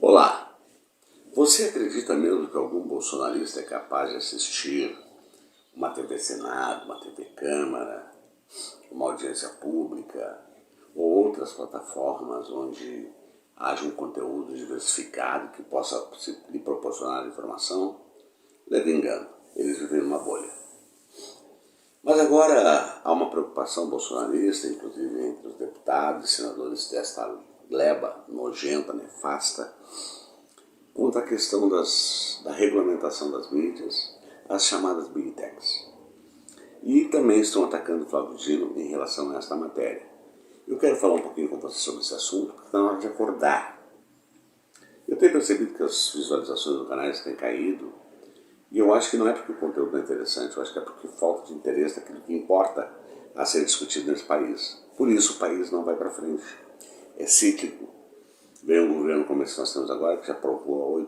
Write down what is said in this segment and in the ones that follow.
Olá, você acredita mesmo que algum bolsonarista é capaz de assistir uma TV Senado, uma TV Câmara, uma audiência pública ou outras plataformas onde haja um conteúdo diversificado que possa lhe proporcionar informação? Leve engano, eles vivem numa bolha. Mas agora há uma preocupação bolsonarista, inclusive entre os deputados e senadores desta gleba nojenta, nefasta, quanto à questão da regulamentação das mídias, as chamadas Big Techs. E também estão atacando o Flávio Dino em relação a esta matéria. Eu quero falar um pouquinho com você sobre esse assunto, porque está na hora de acordar. Eu tenho percebido que as visualizações do canal têm caído, e eu acho que não é porque o conteúdo não é interessante, eu acho que é porque falta de interesse naquilo que importa a ser discutido nesse país. Por isso o país não vai para frente. É cíclico. Vem um governo como esse que nós temos agora, que já provou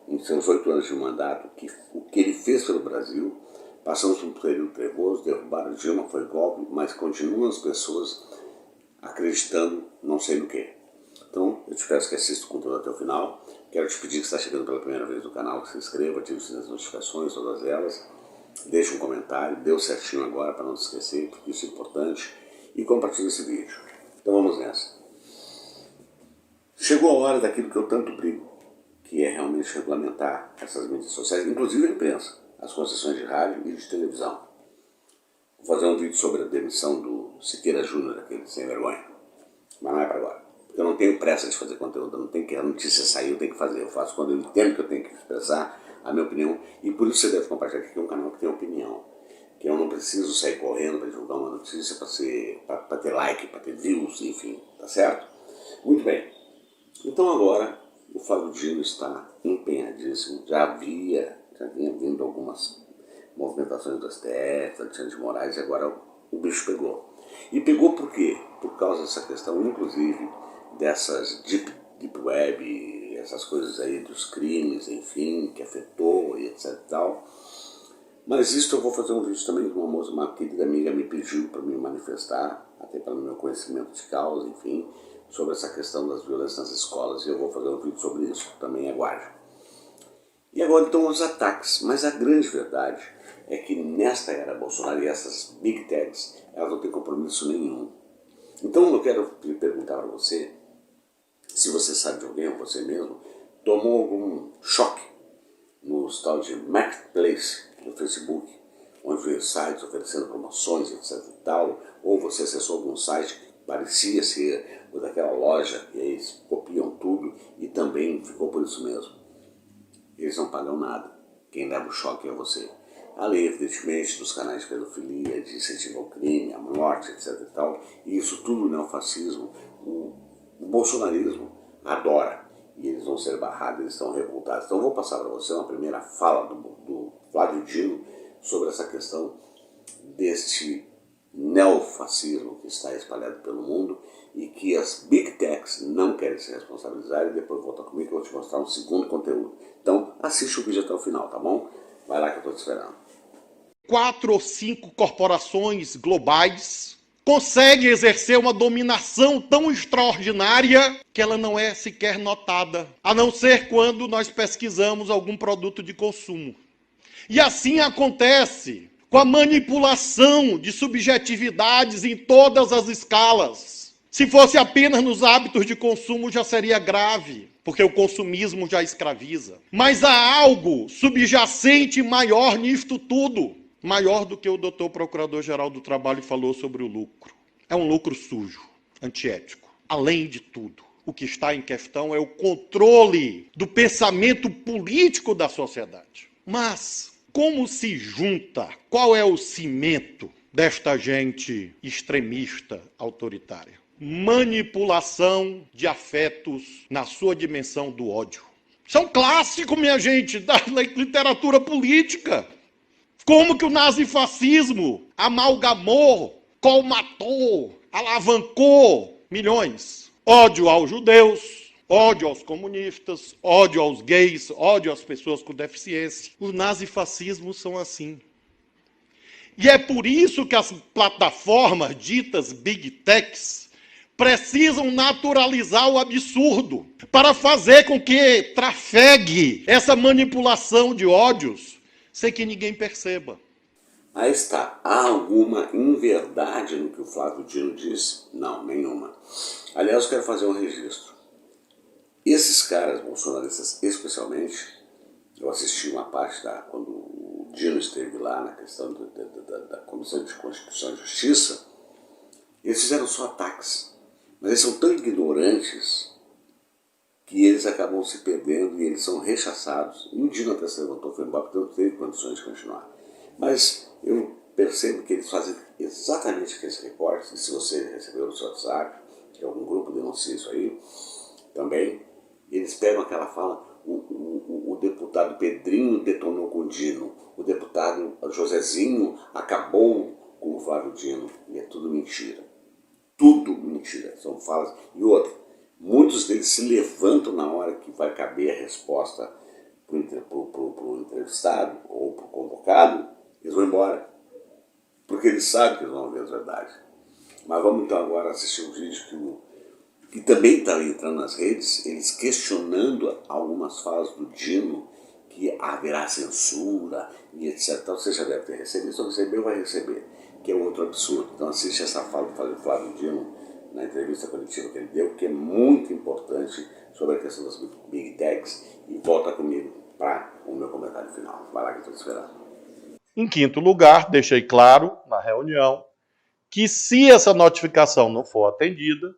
em seus 8 anos de mandato que o que ele fez pelo Brasil. Passamos por um período trevoso, derrubaram Dilma, foi golpe, mas continuam as pessoas acreditando não sei no que. Então, eu te peço que assista o conteúdo até o final. Quero te pedir que está chegando pela primeira vez no canal, que se inscreva, ative as notificações, todas elas. Deixe um comentário, dê o certinho agora para não se esquecer, porque isso é importante. E compartilhe esse vídeo. Então vamos nessa. Chegou a hora daquilo que eu tanto brigo, que é realmente regulamentar essas mídias sociais, inclusive a imprensa, as concessões de rádio e de televisão. Vou fazer um vídeo sobre a demissão do Siqueira Júnior, aquele sem vergonha, mas não é para agora. Porque eu não tenho pressa de fazer conteúdo, eu não tenho que a notícia sair, eu tenho que fazer. Eu faço quando eu entendo que eu tenho que expressar a minha opinião, e por isso você deve compartilhar aqui, que é um canal que tem opinião. Que eu não preciso sair correndo para divulgar uma notícia para ter like, para ter views, enfim, tá certo? Muito bem. Então agora o Flávio Dino está empenhadíssimo, já vinha vindo algumas movimentações do STF, Alexandre de Moraes, e agora o bicho pegou. E pegou por quê? Por causa dessa questão, inclusive, dessas deep web, essas coisas aí dos crimes, enfim, que afetou e etc e tal. Mas isso eu vou fazer um vídeo também com uma querida amiga me pediu para me manifestar, até pelo meu conhecimento de causa, enfim, sobre essa questão das violências nas escolas, e eu vou fazer um vídeo sobre isso, também aguarde. E agora então os ataques, mas a grande verdade é que nesta era Bolsonaro e essas Big Techs, elas não têm compromisso nenhum. Então eu quero lhe perguntar para você, se você sabe de alguém, ou você mesmo, tomou algum choque no tal de Marketplace do Facebook, onde veio sites oferecendo promoções, etc e tal, ou você acessou algum site que parecia ser o daquela loja, e aí eles copiam tudo e também ficou por isso mesmo. Eles não pagam nada. Quem leva o choque é você. Além, evidentemente, dos canais de pedofilia, de incentivo ao crime, à morte, etc e tal. E isso tudo o neofascismo, o bolsonarismo adora. E eles vão ser barrados, eles estão revoltados. Então eu vou passar para você uma primeira fala do Flávio Dino sobre essa questão deste neofascismo que está espalhado pelo mundo e que as Big Techs não querem se responsabilizar, e depois volta comigo que eu vou te mostrar um segundo conteúdo. Então assiste o vídeo até o final, tá bom? Vai lá que eu estou te esperando. 4 ou 5 corporações globais conseguem exercer uma dominação tão extraordinária que ela não é sequer notada, a não ser quando nós pesquisamos algum produto de consumo. E assim acontece com a manipulação de subjetividades em todas as escalas. Se fosse apenas nos hábitos de consumo já seria grave, porque o consumismo já escraviza. Mas há algo subjacente maior nisto tudo, maior do que o doutor Procurador-Geral do Trabalho falou sobre o lucro. É um lucro sujo, antiético. Além de tudo, o que está em questão é o controle do pensamento político da sociedade. Mas como se junta? Qual é o cimento desta gente extremista, autoritária? Manipulação de afetos na sua dimensão do ódio. Isso é um clássico, minha gente, da literatura política. Como que o nazifascismo amalgamou, colmatou, alavancou milhões. Ódio aos judeus, ódio aos comunistas, ódio aos gays, ódio às pessoas com deficiência. Os nazifascismos são assim. E é por isso que as plataformas ditas Big Techs precisam naturalizar o absurdo para fazer com que trafegue essa manipulação de ódios sem que ninguém perceba. Aí está. Há alguma inverdade no que o Flávio Dino disse? Não, nenhuma. Aliás, eu quero fazer um registro. Esses caras bolsonaristas, especialmente, eu assisti uma parte quando o Dino esteve lá na questão da Comissão de Constituição e Justiça, eles fizeram só ataques. Mas eles são tão ignorantes que eles acabam se perdendo e eles são rechaçados. E o Dino até se levantou, foi embora, porque não teve condições de continuar. Mas eu percebo que eles fazem exatamente aqueles reportes, e se você recebeu no seu WhatsApp, que algum grupo denuncia isso aí, também, eles pegam aquela fala, o deputado Pedrinho detonou com o Dino, o deputado Josézinho acabou com o Flávio Dino, e é tudo mentira. Tudo mentira, são falas. E outra, muitos deles se levantam na hora que vai caber a resposta para o entrevistado ou para o convocado, eles vão embora, porque eles sabem que eles vão ouvir as verdades. Mas vamos então agora assistir um vídeo que também está entrando nas redes, eles questionando algumas falas do Dino, que haverá censura e etc. Então você já deve ter recebido, se não recebeu, vai receber, que é outro absurdo. Então assiste essa fala do Flávio Dino na entrevista coletiva que ele deu, que é muito importante sobre a questão das Big Techs, e volta comigo para o meu comentário final. Vai lá que eu estou esperando. Em quinto lugar, deixei claro na reunião que se essa notificação não for atendida,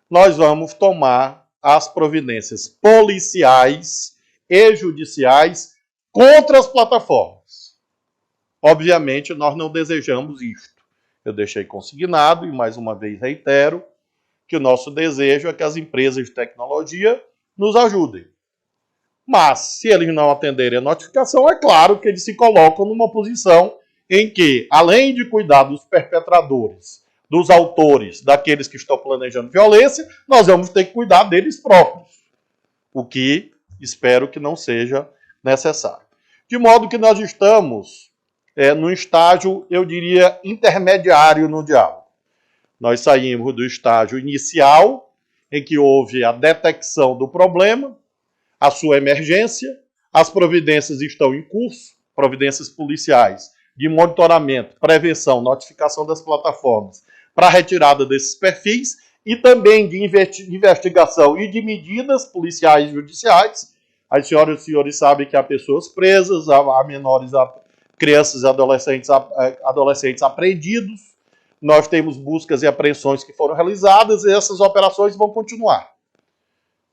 nós vamos tomar as providências policiais e judiciais contra as plataformas. Obviamente, nós não desejamos isto. Eu deixei consignado e, mais uma vez, reitero que o nosso desejo é que as empresas de tecnologia nos ajudem. Mas, se eles não atenderem a notificação, é claro que eles se colocam numa posição em que, além de cuidar dos perpetradores, dos autores, daqueles que estão planejando violência, nós vamos ter que cuidar deles próprios. O que espero que não seja necessário. De modo que nós estamos num estágio, eu diria, intermediário no diálogo. Nós saímos do estágio inicial, em que houve a detecção do problema, a sua emergência, as providências estão em curso, providências policiais de monitoramento, prevenção, notificação das plataformas para a retirada desses perfis e também de investigação e de medidas policiais e judiciais. As senhoras e senhores sabem que há pessoas presas, há menores, crianças e adolescentes apreendidos. Nós temos buscas e apreensões que foram realizadas e essas operações vão continuar.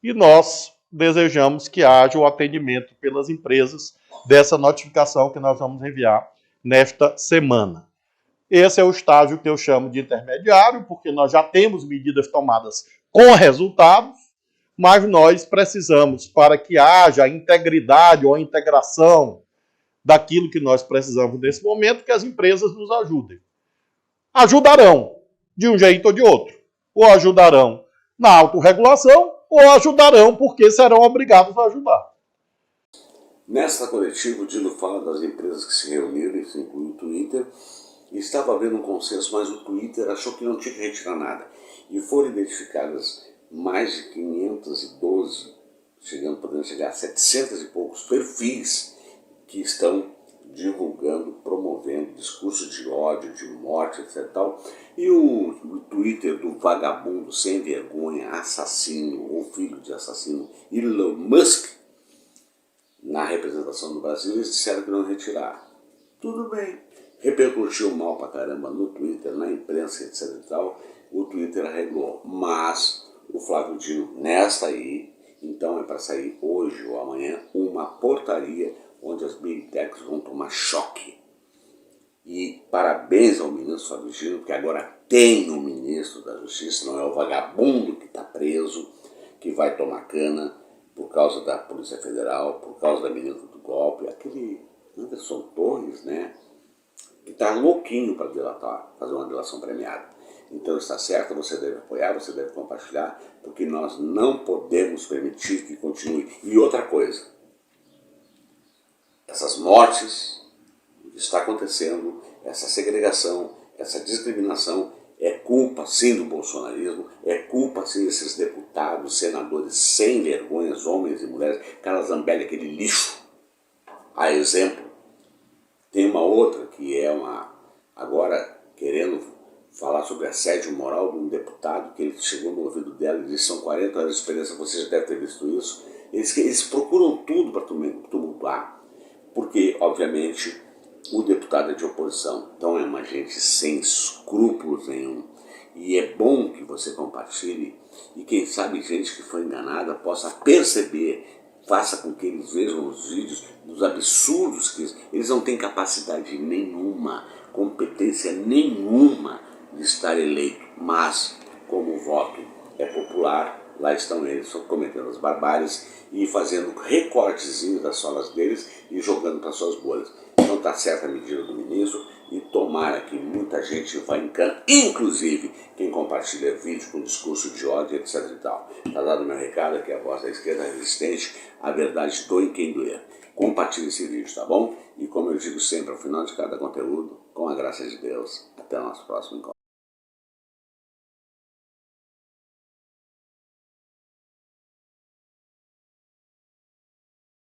E nós desejamos que haja o atendimento pelas empresas dessa notificação que nós vamos enviar nesta semana. Esse é o estágio que eu chamo de intermediário, porque nós já temos medidas tomadas com resultados, mas nós precisamos, para que haja a integridade ou a integração daquilo que nós precisamos nesse momento, que as empresas nos ajudem. Ajudarão, de um jeito ou de outro. Ou ajudarão na autorregulação, ou ajudarão porque serão obrigados a ajudar. Nesta coletiva, o Dino fala das empresas que se reuniram, isso inclui o Twitter, e estava havendo um consenso, mas o Twitter achou que não tinha que retirar nada. E foram identificadas mais de 512, podendo chegar a 700 e poucos perfis que estão divulgando, promovendo discurso de ódio, de morte, etc. Tal. E o Twitter do vagabundo sem vergonha, assassino ou filho de assassino, Elon Musk, na representação do Brasil, eles disseram que não retiraram. Tudo bem. Repercutiu mal pra caramba no Twitter, na imprensa, etc. e tal. O Twitter arreglou. Mas o Flávio Dino, nesta aí, então é para sair hoje ou amanhã, uma portaria onde as Big Techs vão tomar choque. E parabéns ao ministro Flávio Dino, porque agora tem um ministro da Justiça, não é o vagabundo que está preso, que vai tomar cana por causa da Polícia Federal, por causa da menina do golpe, aquele Anderson Torres, né, que está louquinho para dilatar, fazer uma delação premiada. Então está certo, você deve apoiar, você deve compartilhar, porque nós não podemos permitir que continue. E outra coisa, essas mortes que está acontecendo, essa segregação, essa discriminação, É culpa sim do bolsonarismo, é culpa sim desses deputados, senadores sem vergonhas, homens e mulheres, Carla Zambelli, aquele lixo. A exemplo, tem uma outra que é agora querendo falar sobre assédio moral de um deputado, que ele chegou no ouvido dela e disse: são 40 anos de experiência, você já deve ter visto isso. Eles procuram tudo para tumultuar, porque, obviamente, o deputado é de oposição, então é uma gente sem escrúpulos nenhum. E é bom que você compartilhe e quem sabe gente que foi enganada possa perceber, faça com que eles vejam os vídeos dos absurdos que eles não têm capacidade nenhuma, competência nenhuma de estar eleito, mas como o voto é popular, lá estão eles cometendo as barbáries e fazendo recortezinhos das solas deles e jogando para suas bolhas. Então está certa a medida do ministro e tomara que muita gente vá em cana, inclusive quem compartilha vídeo com discurso de ódio, etc e tal. Está dado o meu recado aqui, a voz da esquerda resistente, a verdade doe quem doer. Compartilhe esse vídeo, tá bom? E como eu digo sempre ao final de cada conteúdo, com a graça de Deus, até o nosso próximo encontro.